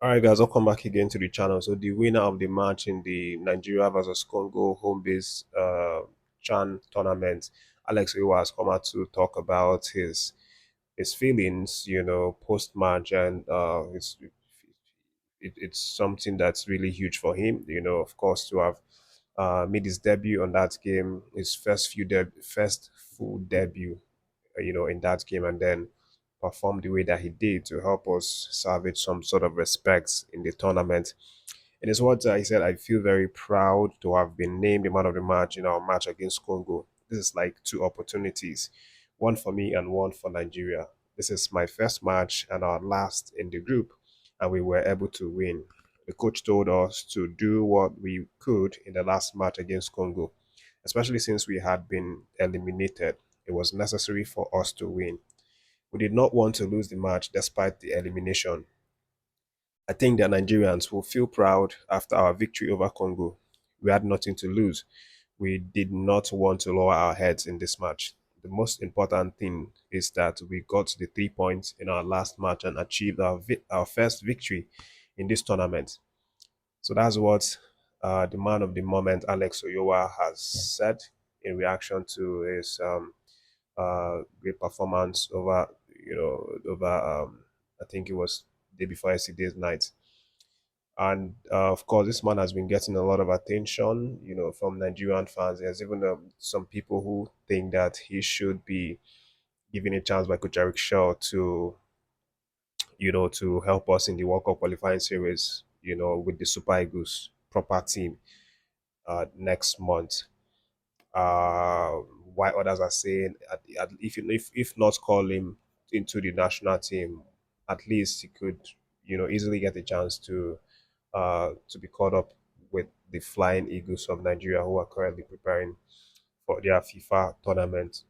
All right, guys, welcome back again to the channel. So the winner of the match in the Nigeria versus Congo home base Chan tournament, Alex Iwa, has come out to talk about his feelings, post match, and it's something that's really huge for him. Of course, to have made his debut on that game, his first full debut, in that game, and then perform the way that he did to help us salvage some sort of respect in the tournament. In his words, he said, I feel very proud to have been named the man of the match in our match against Congo. This is like two opportunities, one for me and one for Nigeria. This is my first match and our last in the group, and we were able to win. The coach told us to do what we could in the last match against Congo, especially since we had been eliminated. It was necessary for us to win. We did not want to lose the match despite the elimination. I think that Nigerians will feel proud after our victory over Congo. We had nothing to lose. We did not want to lower our heads in this match. The most important thing is that we got the 3 points in our last match and achieved our first victory in this tournament. So that's what the man of the moment, Alex Oyowah, has said in reaction to his great performance over I think it was day before yesterday's night. And of course, this man has been getting a lot of attention, from Nigerian fans. There's even some people who think that he should be given a chance by Coach Eric Shaw to, to help us in the World Cup qualifying series, with the Super Eagles proper team next month. Uh, while others are saying, if not call him into the national team, at least he could, easily get a chance to be caught up with the Flying Eagles of Nigeria, who are currently preparing for their FIFA tournament.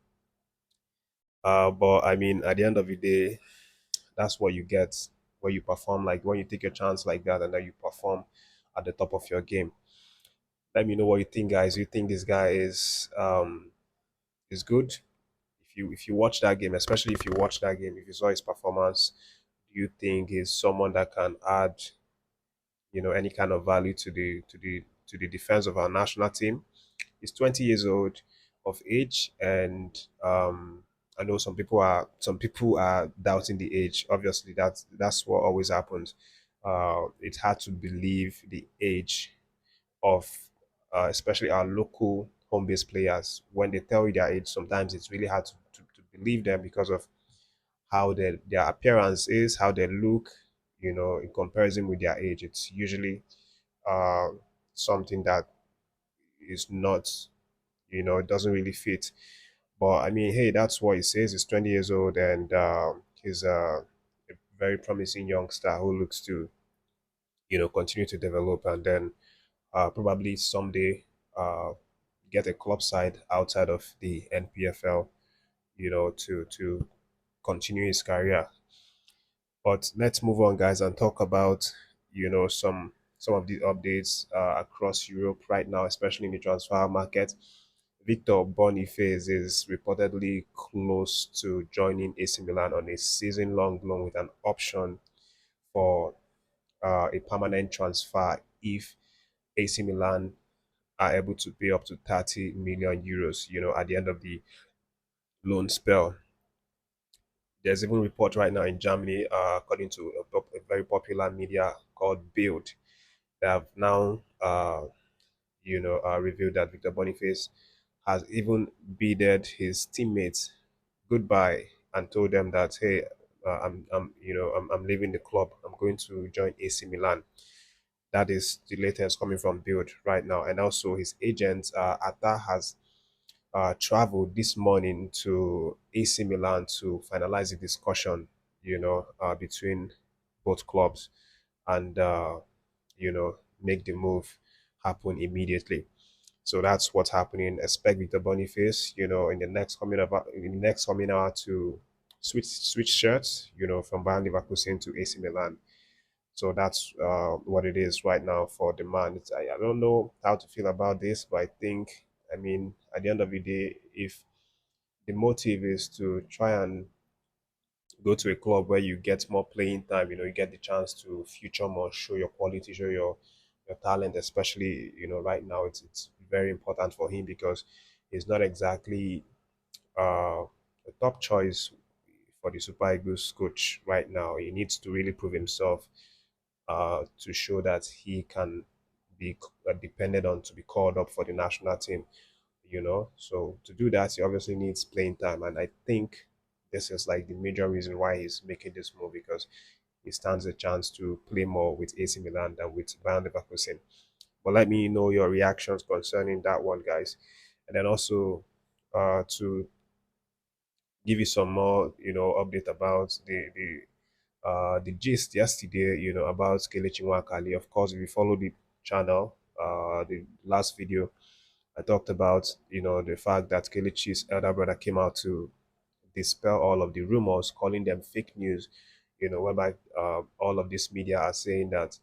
But I mean, at the end of the day, that's what you get when you perform, like when you take a chance like that and then you perform at the top of your game. Let me know what you think, guys. You think this guy is good? If you watch that game, especially if you watch that game, if you saw his performance, do you think he's someone that can add, any kind of value to the defense of our national team? He's 20 years old of age, and I know some people are doubting the age. Obviously, that's what always happens. It's hard to believe the age of especially our local home-based players. When they tell you their age, sometimes it's really hard to believe them because of how their appearance is, how they look, in comparison with their age. It's usually uh, something that is not, it doesn't really fit. But I mean, hey, that's what he says. He's 20 years old, and he's a very promising youngster who looks to, continue to develop, and then probably someday uh, get a club side outside of the NPFL, to continue his career. But let's move on, guys, and talk about, some of the updates across Europe right now, especially in the transfer market. Victor Boniface is reportedly close to joining AC Milan on a season-long loan with an option for a permanent transfer if AC Milan are able to pay up to 30 million euros, at the end of the loan spell. There's even a report right now in Germany, according to a very popular media called Bild, they have now, revealed that Victor Boniface has even bidded his teammates goodbye and told them that, hey, I'm leaving the club. I'm going to join AC Milan. That is the latest coming from Build right now. And also his agent, Atta, has traveled this morning to AC Milan to finalize the discussion, between both clubs and, make the move happen immediately. So that's what's happening. Expect Victor Boniface, in the next coming hour to switch shirts, from Bayern Leverkusen to AC Milan. So that's what it is right now for the man. I don't know how to feel about this, but I think, I mean, at the end of the day, if the motive is to try and go to a club where you get more playing time. You get the chance to future more, show your quality, show your talent. Especially right now, it's very important for him because he's not exactly the top choice for the Super Eagles coach right now. He needs to really prove himself to show that he can be depended on to be called up for the national team. So to do that, he obviously needs playing time, and I think this is like the major reason why he's making this move because he stands a chance to play more with AC Milan than with Bayern Leverkusen. But let me know your reactions concerning that one, guys, and then also to give you some more, update about the gist yesterday, about Kelechi Nwakali. Of course, if you follow the channel, the last video, I talked about, the fact that Kelechi's elder brother came out to dispel all of the rumors, calling them fake news, whereby all of this media are saying that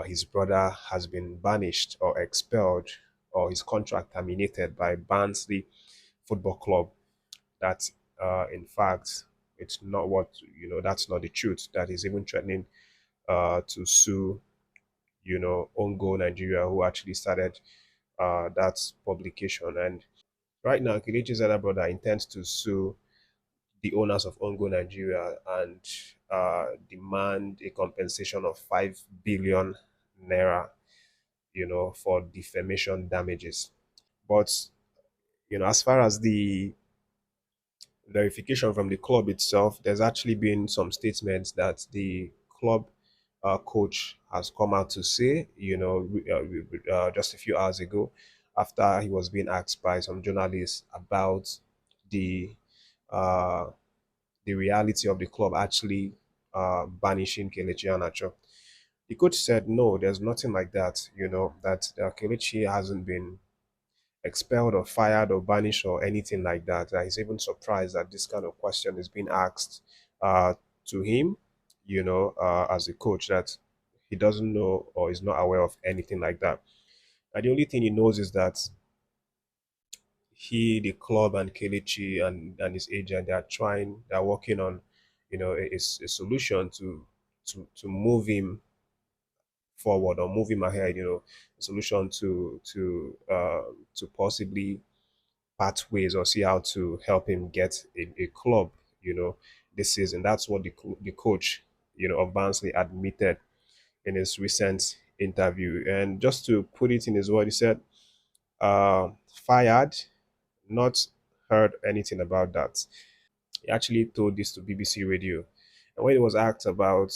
his brother has been banished or expelled or his contract terminated by Barnsley Football Club. That, in fact, it's not what, that's not the truth. That he's even threatening to sue, Ongo Nigeria, who actually started that publication. And right now, Kelechi's elder brother intends to sue the owners of Ongo Nigeria and demand a compensation of 5 billion naira, for defamation damages. But, as far as the verification from the club itself, there's actually been some statements that the club coach has come out to say, just a few hours ago, after he was being asked by some journalists about the uh, the reality of the club actually banishing Kelechi Iheanacho. The coach said, no, there's nothing like that, that Kelechi hasn't been expelled or fired or banished or anything like that. He's even surprised that this kind of question is being asked uh, to him, as a coach, that he doesn't know or is not aware of anything like that. And the only thing he knows is that he, the club, and Kelechi and his agent, they're working on, a solution to move him forward or move him ahead, a solution to possibly pathways or see how to help him get a club, this season. That's what the coach, of Barnsley admitted in his recent interview. And just to put it in his word, he said, fired, not heard anything about that. He actually told this to BBC Radio. And when he was asked about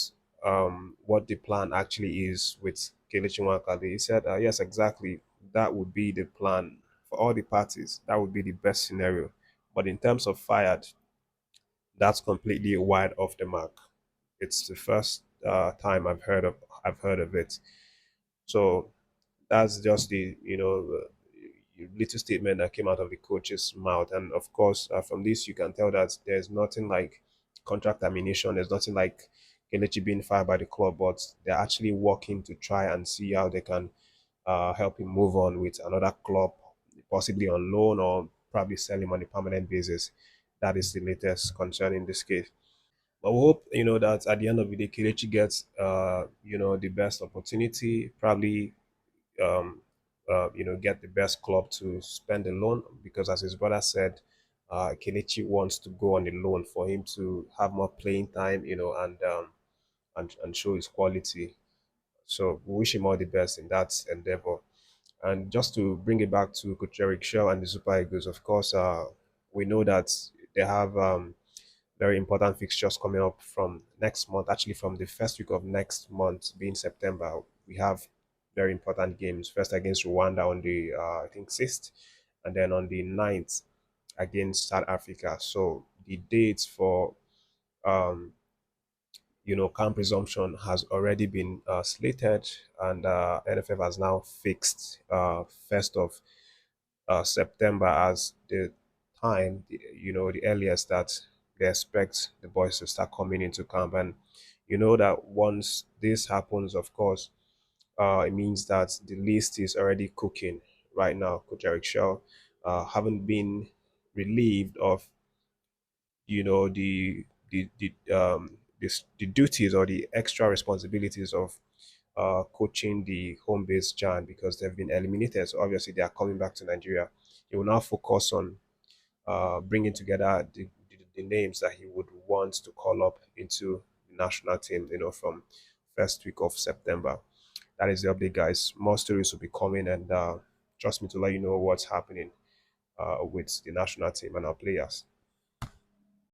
what the plan actually is with Kelechi Nwakali, he said, yes, exactly. That would be the plan for all the parties. That would be the best scenario. But in terms of fired, that's completely wide off the mark. It's the first time I've heard of it. So that's just the little statement that came out of the coach's mouth. And of course, from this you can tell that there's nothing like contract termination. There's nothing like Kelechi being fired by the club, but they're actually working to try and see how they can help him move on with another club, possibly on loan or probably sell him on a permanent basis. That is the latest concerning this case. But we hope, that at the end of the day, Kelechi gets, the best opportunity, probably get the best club to spend the loan because, as his brother said, Kelechi wants to go on the loan for him to have more playing time, and show his quality. So we wish him all the best in that endeavor. And just to bring it back to Coach Eric Shell and the Super Eagles, of course, we know that they have very important fixtures coming up from next month. Actually, from the first week of next month, being September, we have very important games. First against Rwanda on the I think 6th, and then on the 9th against South Africa. So the dates for um, camp resumption has already been slated, and NFF has now fixed 1st of September as the time, the earliest that they expect the boys to start coming into camp. And you know that once this happens, of course, it means that the list is already cooking right now. Coach Eric Shell haven't been relieved of, the the duties or the extra responsibilities of coaching the home base Jan because they've been eliminated. So obviously they are coming back to Nigeria. He will now focus on bringing together the names that he would want to call up into the national team, from first week of September. That is the update, guys. More stories will be coming, and trust me to let you know what's happening with the national team and our players.